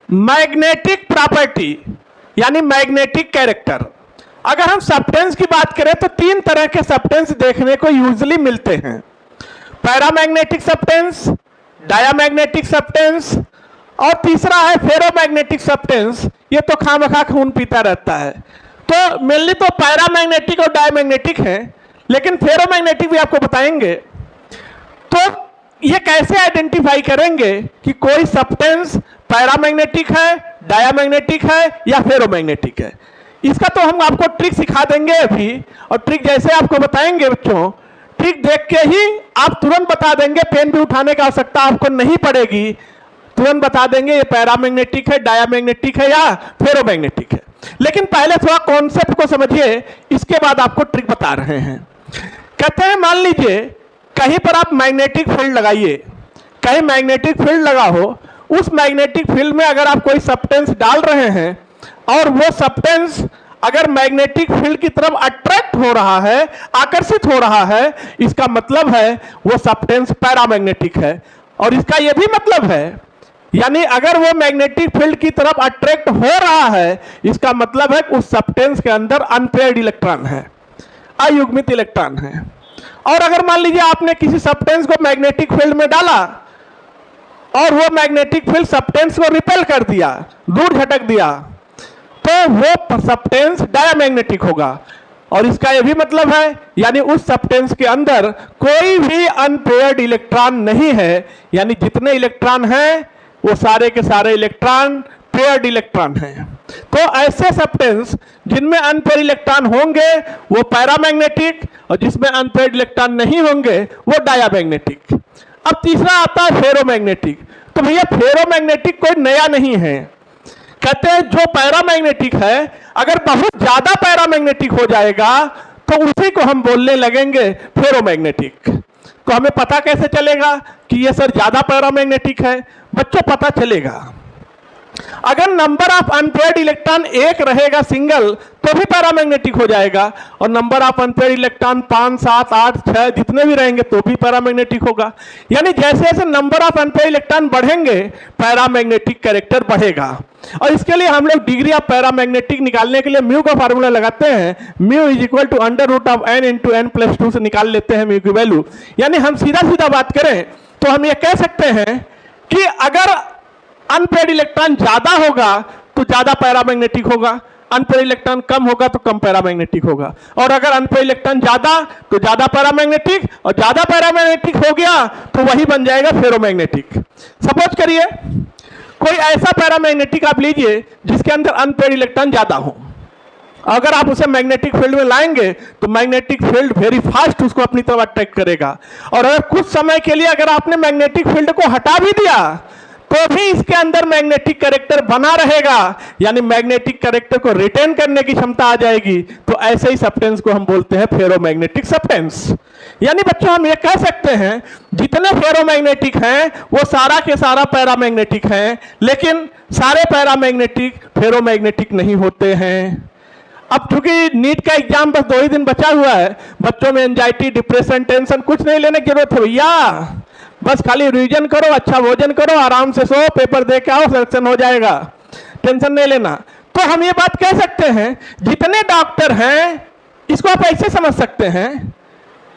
Magnetic property यानी magnetic character. अगर हम सब्सटेंस की बात करें तो तीन तरह के सब्सटेंस देखने को यूजुअली मिलते हैं, पैरामैग्नेटिक सब्सटेंस, डायामैग्नेटिक सब्सटेंस और तीसरा है फेरोमैग्नेटिक सब्सटेंस। ये तो खामखा खून पीता रहता है। तो मेनली तो पैरामैग्नेटिक और डायामैग्नेटिक है, लेकिन फेरोमैग्नेटिक भी आपको बताएंगे। तो ये कैसे आइडेंटिफाई करेंगे कि कोई सब्सटेंस पैरामैग्नेटिक है, डायामैग्नेटिक है या फेरोमैग्नेटिक है, इसका तो हम आपको ट्रिक सिखा देंगे अभी। और ट्रिक जैसे आपको बताएंगे बच्चों, ट्रिक देख के ही आप तुरंत बता देंगे, पेन भी उठाने की आवश्यकता आपको नहीं पड़ेगी, तुरंत बता देंगे ये पैरामैग्नेटिक है, डायामैग्नेटिक है या फेरोमैग्नेटिक है। लेकिन पहले थोड़ा कॉन्सेप्ट को समझिए, इसके बाद आपको ट्रिक बता रहे हैं। कहते हैं मान लीजिए कहीं पर आप मैग्नेटिक फील्ड लगाइए, कहीं मैग्नेटिक फील्ड लगा हो, उस मैग्नेटिक फील्ड में अगर आप कोई सब्सटेंस डाल रहे हैं और वो सब्सटेंस अगर मैग्नेटिक फील्ड की तरफ अट्रैक्ट हो रहा है, आकर्षित हो रहा है, इसका मतलब है वो सब्सटेंस पैरामैग्नेटिक है। और इसका यह भी मतलब है, यानी अगर वो मैग्नेटिक फील्ड की तरफ अट्रैक्ट हो रहा है, इसका मतलब है उस सब्सटेंस के अंदर अनपेयर्ड इलेक्ट्रॉन है, अयुग्मित इलेक्ट्रॉन है। और अगर मान लीजिए आपने किसी सब्सटेंस को मैग्नेटिक फील्ड में डाला और वो मैग्नेटिक फील्ड सब्सटेंस को रिपेल कर दिया, दूर झटक दिया, तो वो सब्सटेंस डायामैग्नेटिक होगा। और इसका यह भी मतलब है, यानी उस सब्सटेंस के अंदर कोई भी अनपेयर्ड इलेक्ट्रॉन नहीं है, यानी जितने इलेक्ट्रॉन हैं वो सारे के सारे इलेक्ट्रॉन पेयर्ड इलेक्ट्रॉन हैं। तो ऐसे सब्सटेंस जिनमें अनपेयर्ड इलेक्ट्रॉन होंगे वो पैरामैग्नेटिक, और जिसमें अनपेयर्ड इलेक्ट्रॉन नहीं होंगे वो डायामैग्नेटिक। अब तीसरा आता है फेरोमैग्नेटिक। तो भैया फेरोमैग्नेटिक कोई नया नहीं है। कहते हैं जो पैरामैग्नेटिक है, अगर बहुत ज्यादा पैरामैग्नेटिक हो जाएगा तो उसी को हम बोलने लगेंगे फेरोमैग्नेटिक। तो हमें पता कैसे चलेगा कि ये सर ज्यादा पैरामैग्नेटिक है? बच्चों पता चलेगा, अगर नंबर ऑफ अनपेयर्ड इलेक्ट्रॉन एक रहेगा सिंगल तो भी पैरामैग्नेटिक हो जाएगा, और नंबर ऑफ अनपेयर्ड इलेक्ट्रॉन 5, 7, 8, 6 जितने भी रहेंगे तो भी पैरामैग्नेटिक होगा। यानी जैसे जैसे नंबर ऑफ अनपेयर्ड इलेक्ट्रॉन बढ़ेंगे पैरामैग्नेटिक कैरेक्टर बढ़ेगा। और इसके लिए हम लोग डिग्री ऑफ पैरामैग्नेटिक निकालने के लिए म्यू का फार्मूला लगाते हैं, mu is equal to under root of n into n plus 2 से निकाल लेते हैं म्यू की वैल्यू। यानी हम सीधा सीधा बात करें तो हम ये कह सकते हैं कि अगर अनपेयर्ड इलेक्ट्रॉन ज्यादा होगा तो ज्यादा पैरामैग्नेटिक होगा, अनपेयर्ड इलेक्ट्रॉन कम होगा तो कम पैरामैग्नेटिक होगा। और अगर अनपेयर्ड इलेक्ट्रॉन ज्यादा तो ज्यादा पैरामैग्नेटिक, और ज्यादा पैरामैग्नेटिक हो गया तो वही बन जाएगा फेरोमैग्नेटिक। सपोज करिए कोई ऐसा पैरामैग्नेटिक आप लीजिए जिसके अंदर अनपेयर्ड इलेक्ट्रॉन ज्यादा हो, अगर आप उसे मैग्नेटिक फील्ड में लाएंगे तो मैग्नेटिक फील्ड वेरी फास्ट उसको अपनी तरफ अट्रैक्ट करेगा। और अगर कुछ समय के लिए अगर आपने मैग्नेटिक फील्ड को हटा भी दिया तो भी इसके अंदर मैग्नेटिक कैरेक्टर बना रहेगा, यानी मैग्नेटिक कैरेक्टर को रिटेन करने की क्षमता आ जाएगी। तो ऐसे ही सब्सटेंस को हम बोलते हैं फेरोमैग्नेटिक सब्सटेंस। यानी बच्चों हम ये कह सकते हैं जितने फेरोमैग्नेटिक हैं वो सारा के सारा पैरामैग्नेटिक हैं, लेकिन सारे पैरामैग्नेटिक फेरोमैग्नेटिक नहीं होते हैं। अब चूंकि नीट का एग्जाम बस 2 ही दिन बचा हुआ है, बच्चों में एंजाइटी, डिप्रेशन, टेंशन कुछ नहीं लेने की जरूरत है भैया। बस खाली रिवीजन करो, अच्छा भोजन करो, आराम से सो, पेपर दे के आओ, सिलेक्शन हो जाएगा, टेंशन नहीं लेना। तो हम ये बात कह सकते हैं जितने डॉक्टर हैं, इसको आप ऐसे समझ सकते हैं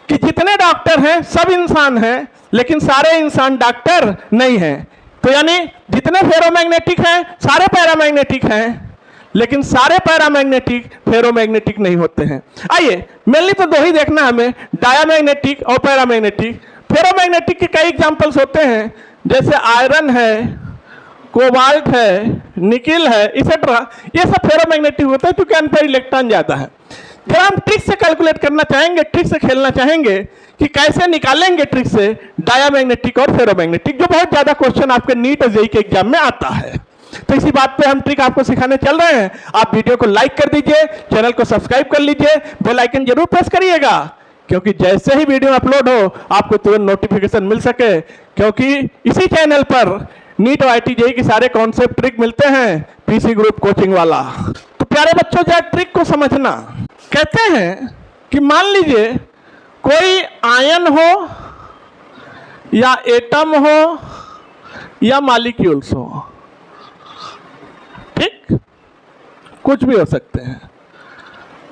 कि जितने डॉक्टर हैं सब इंसान हैं, लेकिन सारे इंसान डॉक्टर नहीं हैं। तो यानी जितने फेरोमैग्नेटिक हैं सारे पैरामैग्नेटिक हैं, लेकिन सारे पैरामैग्नेटिक फेरोमैग्नेटिक नहीं होते हैं। आइए मेनली तो 2 ही देखना हमें, डायामैग्नेटिक और पैरामैग्नेटिक। फेरोमैग्नेटिक के कई एग्जांपल्स होते हैं, जैसे आयरन है, कोबाल्ट है, निकिल है, इसेट्रा। ये सब फेरोमैग्नेटिक होते हैं क्योंकि अनपेयर्ड इलेक्ट्रॉन ज्यादा है। जब हम ट्रिक से कैलकुलेट करना चाहेंगे, ट्रिक से खेलना चाहेंगे कि कैसे निकालेंगे ट्रिक से डायामैग्नेटिक और फेरोमैग्नेटिक, जो बहुत ज्यादा क्वेश्चन आपके नीट और जेईई के एग्जाम में आता है। तो इसी बात पे हम ट्रिक आपको सिखाने चल रहे हैं। आप वीडियो को लाइक कर दीजिए, चैनल को सब्सक्राइब कर लीजिए, बेल आइकन जरूर प्रेस करिएगा, क्योंकि जैसे ही वीडियो अपलोड हो आपको तुरंत नोटिफिकेशन मिल सके। क्योंकि इसी चैनल पर नीट और आईटी जेईई की सारे कॉन्सेप्ट ट्रिक मिलते हैं, पीसी ग्रुप कोचिंग वाला। तो प्यारे बच्चों जरा ट्रिक को समझना। कहते हैं कि मान लीजिए कोई आयन हो या एटम हो या मॉलिक्यूल्स हो, कुछ भी हो सकते हैं।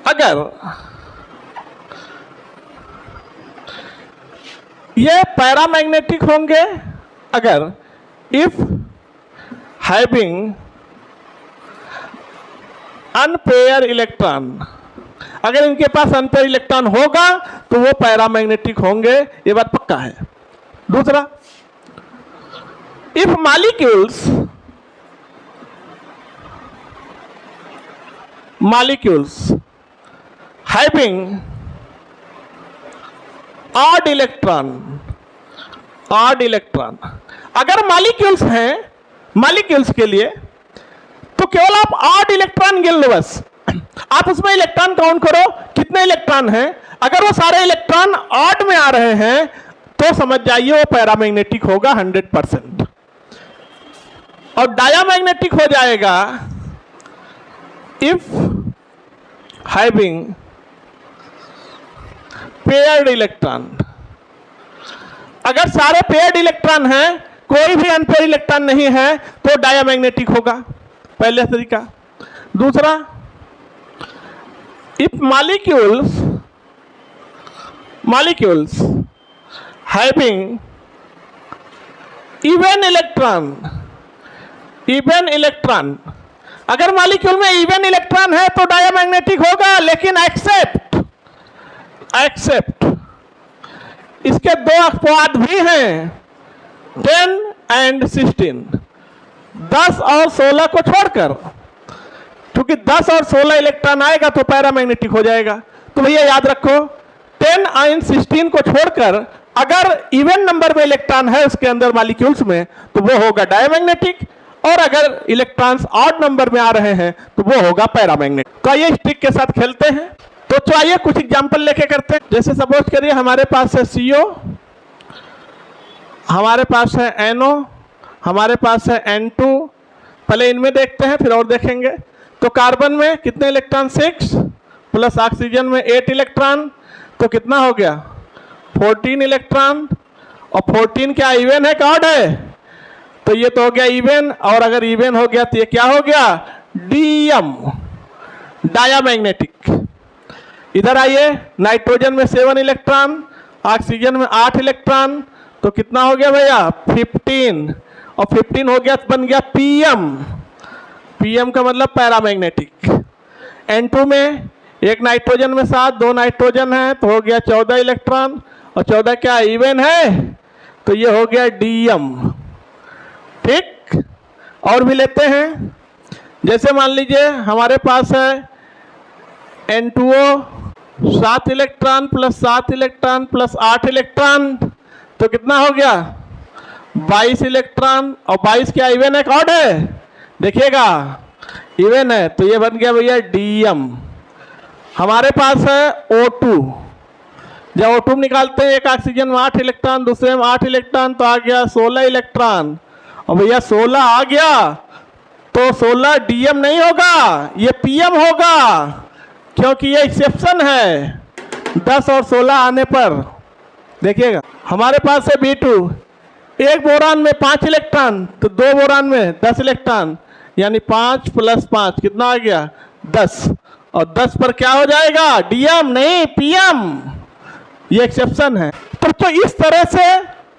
अगर ये पैरामैग्नेटिक होंगे, अगर इफ हैविंग अनपेयर इलेक्ट्रॉन, अगर इनके पास अनपेयर इलेक्ट्रॉन होगा तो वो पैरामैग्नेटिक होंगे, ये बात पक्का है। दूसरा, if molecules having odd electron, अगर मॉलिक्यूल्स हैं, मॉलिक्यूल्स के लिए तो केवल आप ऑड इलेक्ट्रॉन गिन लो बस। आप उसमें इलेक्ट्रॉन काउंट करो कितने इलेक्ट्रॉन हैं, अगर वो सारे इलेक्ट्रॉन ऑड में आ रहे हैं तो समझ जाइए वो पैरामैग्नेटिक होगा 100%। और डायामैग्नेटिक हो जाएगा इफ हैविंग पेयर्ड इलेक्ट्रॉन, अगर सारे पेयर्ड इलेक्ट्रॉन हैं, कोई भी अनपेयर्ड इलेक्ट्रॉन नहीं है तो डायामैग्नेटिक होगा, पहले तरीका। दूसरा, if molecules having even electron, अगर मॉलिक्यूल में इवन इलेक्ट्रॉन है तो डायामैग्नेटिक होगा, लेकिन एक्सेप्ट इसके दो अपवाद भी हैं, 10 and 16, 10 और 16 को छोड़कर, क्योंकि 10 और 16 इलेक्ट्रॉन आएगा तो पैरामैग्नेटिक हो जाएगा। तो भैया याद रखो 10 और 16 को छोड़कर अगर इवन नंबर में इलेक्ट्रॉन है उसके अंदर मॉलिक्यूल्स में तो वो होगा डायामैग्नेटिक, और अगर इलेक्ट्रॉन्स ऑड नंबर में आ रहे हैं तो वो होगा पैरामैग्नेटिक। तो आइए स्टिक के साथ खेलते हैं। तो चलिए कुछ एग्जांपल लेके करते हैं। जैसे सपोज करिए हमारे पास है CO, हमारे पास है NO, हमारे पास है N2। पहले इनमें देखते हैं फिर और देखेंगे। तो कार्बन में कितने इलेक्ट्रॉन, 6 प्लस ऑक्सीजन में 8 इलेक्ट्रॉन, तो कितना हो गया 14 इलेक्ट्रॉन। और 14 क्या इवन है कि ऑड है, तो ये तो हो गया इवन, और अगर इवन हो गया तो ये क्या हो गया DM, डायामैग्नेटिक। इधर आइए, नाइट्रोजन में 7 इलेक्ट्रॉन, ऑक्सीजन में 8 इलेक्ट्रॉन, तो कितना हो गया भैया 15, और 15 हो गया तो बन गया PM का मतलब पैरामैग्नेटिक। N2 में एक नाइट्रोजन में 7, 2 नाइट्रोजन है तो हो गया 14 इलेक्ट्रॉन, और 14 क्या इवन है तो ये हो गया DM। ठीक, और भी लेते हैं। जैसे मान लीजिए हमारे पास है N2O, 7 electron plus 7 electron plus 8 electron, तो कितना हो गया 22 इलेक्ट्रॉन। और 22 क्या इवन है ऑड है, देखिएगा इवन है, तो ये बन गया भैया DM। हमारे पास है O2, जब O2 निकालते हैं एक ऑक्सीजन में 8 इलेक्ट्रॉन, दूसरे में 8 इलेक्ट्रॉन, तो आ गया 16 इलेक्ट्रॉन। और भैया 16 आ गया तो 16 DM नहीं होगा, ये PM होगा, क्योंकि ये एक्सेप्शन है 10 और 16 आने पर। देखिएगा हमारे पास है B2, एक बोरान में 5 इलेक्ट्रॉन, तो 2 बोरान में 10 इलेक्ट्रॉन, यानी 5 प्लस 5 कितना आ गया 10, और 10 पर क्या हो जाएगा DM नहीं PM, ये एक्सेप्शन है। तो इस तरह से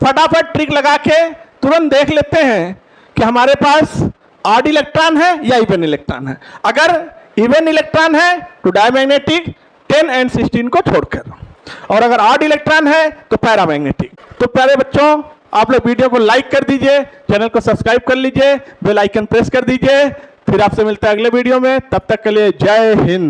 फटाफट ट्रिक लगा के तुरंत देख लेते हैं कि हमारे पास ऑड इलेक्ट्रॉन है या इवन इलेक्ट्रॉन है। अगर इवन इलेक्ट्रॉन है तो डायमैग्नेटिक 10 and 16 को छोड़कर, और अगर ऑड इलेक्ट्रॉन है तो पैरामैग्नेटिक। तो प्यारे बच्चों, आप लोग वीडियो को लाइक कर दीजिए, चैनल को सब्सक्राइब कर लीजिए, बेल आइकन प्रेस कर दीजिए। फिर आपसे मिलता है अगले वीडियो में, तब तक के लिए जय हिंद।